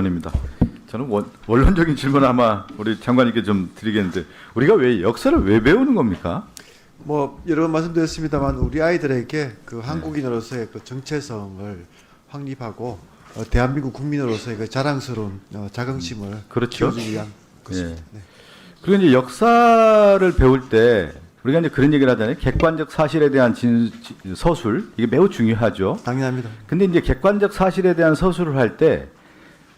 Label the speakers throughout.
Speaker 1: 입니다. 저는 원론적인 질문을 아마 우리 장관님께 좀 드리겠는데 우리가 왜 역사를 왜 배우는 겁니까?
Speaker 2: 뭐 여러 번 말씀드렸습니다만 우리 아이들에게 그 한국인으로서의 그 정체성을 확립하고 대한민국 국민으로서의 그 자랑스러운 자긍심을
Speaker 1: 그렇죠.
Speaker 2: 키워주기 위한 것입니다. 네.
Speaker 1: 그리고 이제 역사를 배울 때 우리가 이제 그런 얘기를 하잖아요. 객관적 사실에 대한 서술 이게 매우 중요하죠.
Speaker 2: 당연합니다.
Speaker 1: 근데 이제 객관적 사실에 대한 서술을 할 때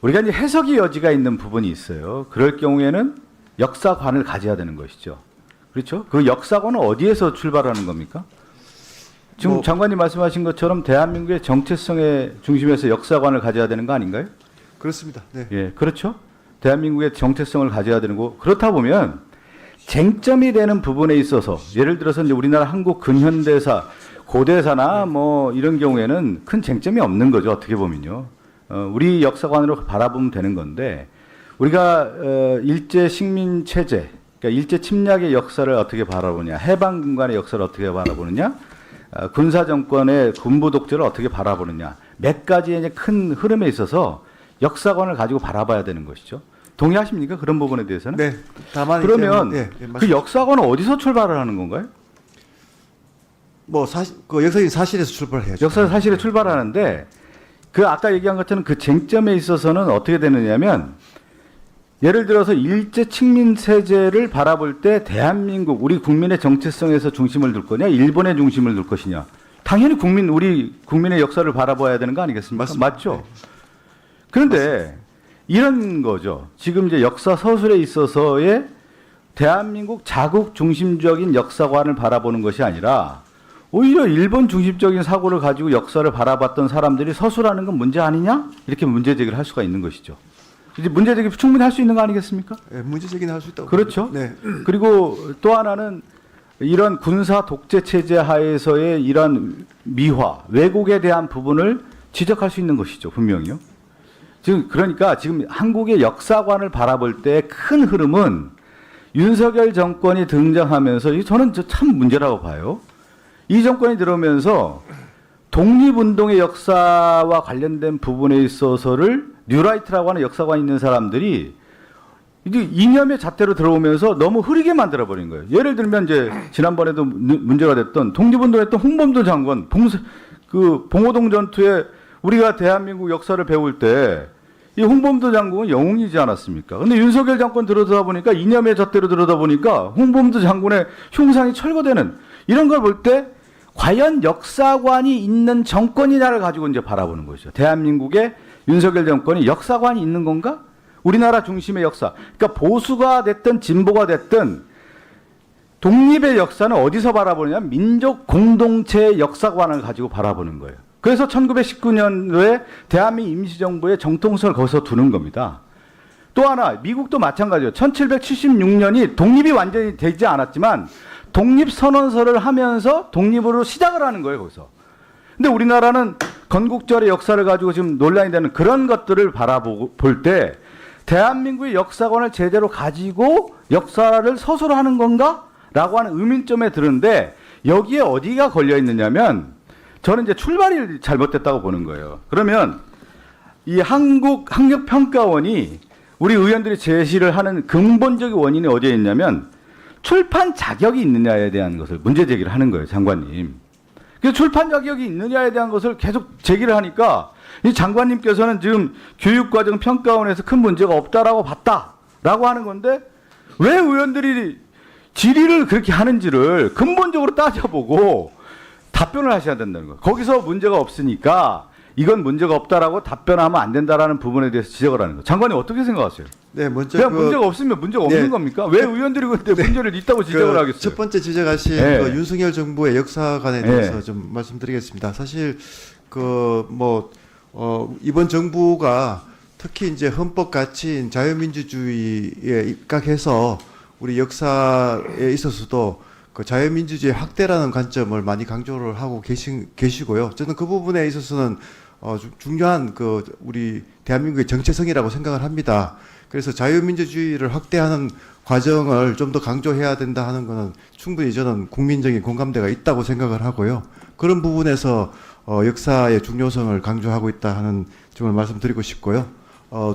Speaker 1: 우리가 이제 해석의 여지가 있는 부분이 있어요. 그럴 경우에는 역사관을 가져야 되는 것이죠. 그렇죠? 그 역사관은 어디에서 출발하는 겁니까? 지금 장관님 말씀하신 것처럼 대한민국의 정체성의 중심에서 역사관을 가져야 되는 거 아닌가요?
Speaker 2: 그렇습니다. 네.
Speaker 1: 예, 그렇죠. 대한민국의 정체성을 가져야 되는 거. 그렇다 보면 쟁점이 되는 부분에 있어서 예를 들어서 이제 우리나라 한국 근현대사, 고대사나 뭐 이런 경우에는 큰 쟁점이 없는 거죠. 어떻게 보면요. 우리 역사관으로 바라보면 되는 건데 우리가 일제 식민 체제, 그러니까 일제 침략의 역사를 어떻게 바라보냐, 해방군관의 역사를 어떻게 바라보느냐, 군사 정권의 군부 독재를 어떻게 바라보느냐, 몇 가지의 이제 큰 흐름에 있어서 역사관을 가지고 바라봐야 되는 것이죠. 동의하십니까? 그런 부분에 대해서는?
Speaker 2: 네. 다만
Speaker 1: 그러면
Speaker 2: 이제
Speaker 1: 그 역사관은 어디서 출발을 하는 건가요?
Speaker 2: 뭐 그 역사적인 사실에서 출발해야죠.
Speaker 1: 역사 사실에 출발하는데 그 아까 얘기한 것처럼 그 쟁점에 있어서는 어떻게 되느냐면 예를 들어서 일제 식민 체제를 바라볼 때 대한민국 우리 국민의 정체성에서 중심을 둘 거냐, 일본의 중심을 둘 것이냐. 당연히 우리 국민의 역사를 바라봐야 되는 거 아니겠습니까?
Speaker 2: 맞습니다.
Speaker 1: 맞죠?
Speaker 2: 네.
Speaker 1: 그런데
Speaker 2: 맞습니다.
Speaker 1: 이런 거죠. 지금 이제 역사 서술에 있어서의 대한민국 자국 중심적인 역사관을 바라보는 것이 아니라 오히려 일본 중심적인 사고를 가지고 역사를 바라봤던 사람들이 서술하는 건 문제 아니냐? 이렇게 문제 제기를 할 수가 있는 것이죠. 이제 문제 제기 충분히 할 수 있는 거 아니겠습니까?
Speaker 2: 네, 문제 제기는 할 수 있다고.
Speaker 1: 그렇죠.
Speaker 2: 봅니다. 네.
Speaker 1: 그리고 또 하나는 이런 군사 독재 체제 하에서의 이런 미화, 왜곡에 대한 부분을 지적할 수 있는 것이죠. 분명히요. 지금 그러니까 지금 한국의 역사관을 바라볼 때 큰 흐름은 윤석열 정권이 등장하면서 저는 참 문제라고 봐요. 이 정권이 들어오면서 독립운동의 역사와 관련된 부분에 있어서를 뉴라이트라고 하는 역사관이 있는 사람들이 이제 이념의 잣대로 들어오면서 너무 흐리게 만들어버린 거예요. 예를 들면 이제 지난번에도 문제가 됐던 독립운동했던 홍범도 장관, 봉오동 전투에 우리가 대한민국 역사를 배울 때 이 홍범도 장군은 영웅이지 않았습니까? 근데 윤석열 정권 들어다 보니까 이념의 잣대로 들어다 보니까 홍범도 장군의 흉상이 철거되는 이런 걸 볼 때 과연 역사관이 있는 정권이냐를 가지고 이제 바라보는 것이죠. 대한민국의 윤석열 정권이 역사관이 있는 건가? 우리나라 중심의 역사. 그러니까 보수가 됐든 진보가 됐든 독립의 역사는 어디서 바라보느냐? 민족 공동체의 역사관을 가지고 바라보는 거예요. 그래서 1919년도에 대한민국 임시정부의 정통성을 거기서 두는 겁니다. 또 하나 미국도 마찬가지예요. 1776년이 독립이 완전히 되지 않았지만 독립선언서를 하면서 독립으로 시작을 하는 거예요. 거기서. 근데 우리나라는 건국절의 역사를 가지고 지금 논란이 되는 그런 것들을 볼 때 대한민국의 역사관을 제대로 가지고 역사를 서술하는 건가? 라고 하는 의문점에 드는데 여기에 어디가 걸려 있느냐면 저는 이제 출발이 잘못됐다고 보는 거예요. 그러면 이 한국학력평가원이 우리 의원들이 제시를 하는 근본적인 원인이 어디에 있냐면 출판 자격이 있느냐에 대한 것을 문제 제기를 하는 거예요, 장관님. 그래서 출판 자격이 있느냐에 대한 것을 계속 제기를 하니까 이 장관님께서는 지금 교육과정 평가원에서 큰 문제가 없다라고 봤다라고 하는 건데 왜 의원들이 질의를 그렇게 하는지를 근본적으로 따져보고 답변을 하셔야 된다는 거예요. 거기서 문제가 없으니까 이건 문제가 없다라고 답변하면 안 된다라는 부분에 대해서 지적을 하는 거예요. 장관님 어떻게 생각하세요?
Speaker 2: 네, 먼저
Speaker 1: 그냥 문제가 없으면 문제가 없는 겁니까? 왜 의원들이 그때 문제를 있다고 지적을 하겠어요?
Speaker 2: 첫 번째 지적하신
Speaker 1: 네.
Speaker 2: 그 윤석열 정부의 역사관에 대해서 좀 말씀드리겠습니다. 사실 이번 정부가 특히 이제 헌법 가치인 자유민주주의에 입각해서 우리 역사에 있어서도 그 자유민주주의 확대라는 관점을 많이 강조를 하고 계시고요. 저는 그 부분에 있어서는 중요한 우리 대한민국의 정체성이라고 생각을 합니다. 그래서 자유민주주의를 확대하는 과정을 좀 더 강조해야 된다 하는 것은 충분히 저는 국민적인 공감대가 있다고 생각을 하고요. 그런 부분에서 역사의 중요성을 강조하고 있다 하는 점을 말씀드리고 싶고요.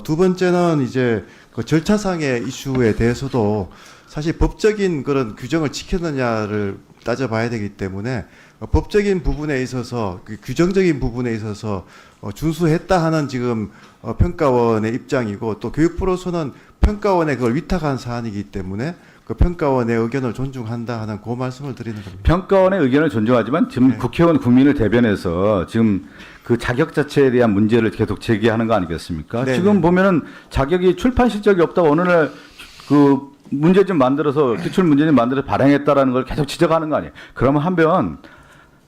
Speaker 2: 두 번째는 이제 그 절차상의 이슈에 대해서도 사실 법적인 그런 규정을 지켰느냐를 따져봐야 되기 때문에 법적인 부분에 있어서 그 규정적인 부분에 있어서 준수했다 하는 지금 평가원의 입장이고 또 교육부로서는 평가원에 그걸 위탁한 사안이기 때문에 그 평가원의 의견을 존중한다 하는 그 말씀을 드리는 겁니다.
Speaker 1: 평가원의 의견을 존중하지만 지금
Speaker 2: 네.
Speaker 1: 국회의원 국민을 대변해서 지금 그 자격 자체에 대한 문제를 계속 제기하는 거 아니겠습니까?
Speaker 2: 네네.
Speaker 1: 지금 보면은 자격이 출판 실적이 없다고 어느 날 그 문제 좀 만들어서 기출 문제 좀 만들어서 발행했다라는 걸 계속 지적하는 거 아니에요? 그러면 한번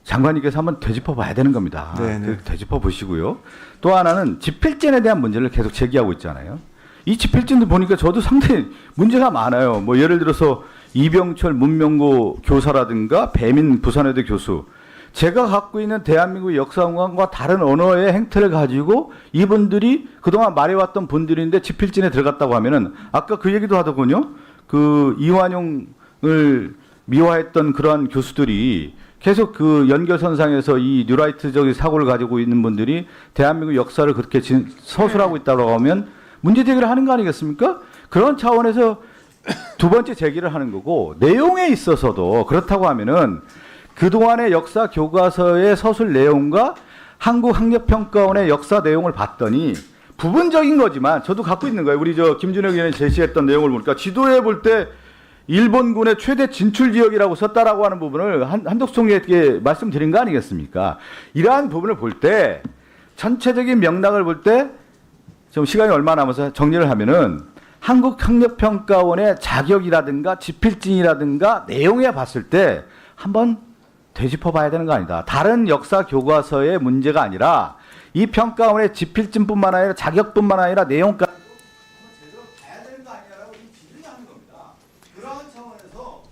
Speaker 1: 장관님께서 한번 되짚어 봐야 되는 겁니다.
Speaker 2: 네네.
Speaker 1: 되짚어 보시고요. 또 하나는 집필진에 대한 문제를 계속 제기하고 있잖아요. 이 집필진도 보니까 저도 상당히 문제가 많아요. 뭐 예를 들어서 이병철 문명고 교사라든가 배민 부산여대 교수. 제가 갖고 있는 대한민국 역사관과 다른 언어의 행태를 가지고 이분들이 그동안 말해왔던 분들인데 집필진에 들어갔다고 하면은 아까 그 얘기도 하더군요. 그 이완용을 미화했던 그러한 교수들이 계속 그 연결선상에서 이 뉴라이트적인 사고를 가지고 있는 분들이 대한민국 역사를 그렇게 서술하고 있다고 하면 문제 제기를 하는 거 아니겠습니까? 그런 차원에서 두 번째 제기를 하는 거고 내용에 있어서도 그렇다고 하면은 그동안의 역사 교과서의 서술 내용과 한국학력평가원의 역사 내용을 봤더니 부분적인 거지만 저도 갖고 있는 거예요. 우리 저 김준혁 의원이 제시했던 내용을 보니까 지도에 볼 때 일본군의 최대 진출 지역이라고 썼다라고 하는 부분을 한덕수 총리에게 말씀드린 거 아니겠습니까? 이러한 부분을 볼 때 전체적인 맥락을 볼 때 지금 시간이 얼마 남아서 정리를 하면은 한국학력평가원의 자격이라든가 집필진이라든가 내용에 봤을 때 한번 되짚어 봐야 되는 거 아니다. 다른 역사 교과서의 문제가 아니라 이 평가원의 집필진뿐만 아니라 자격뿐만 아니라 내용까지 제대로 봐야 되는 거 아니냐라고 질의를 하는 겁니다. 그러한 차원에서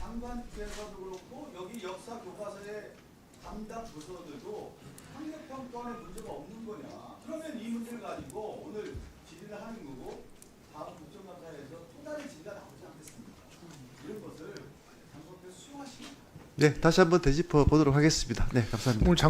Speaker 1: 장관께서도 그렇고 여기 역사 교과서의 담당 부서들도 학력평가원의 문제가 없는 거냐. 그러면 이 문제를 가지고 오늘 질의를 하는 거고 다음 국정감사에서 또 다른 질의가 나오지 않겠습니까? 이런 것을 장관께서 수용하시기 바랍니다.
Speaker 2: 네, 다시 한번 되짚어 보도록 하겠습니다. 네, 감사합니다.
Speaker 3: 오늘 장관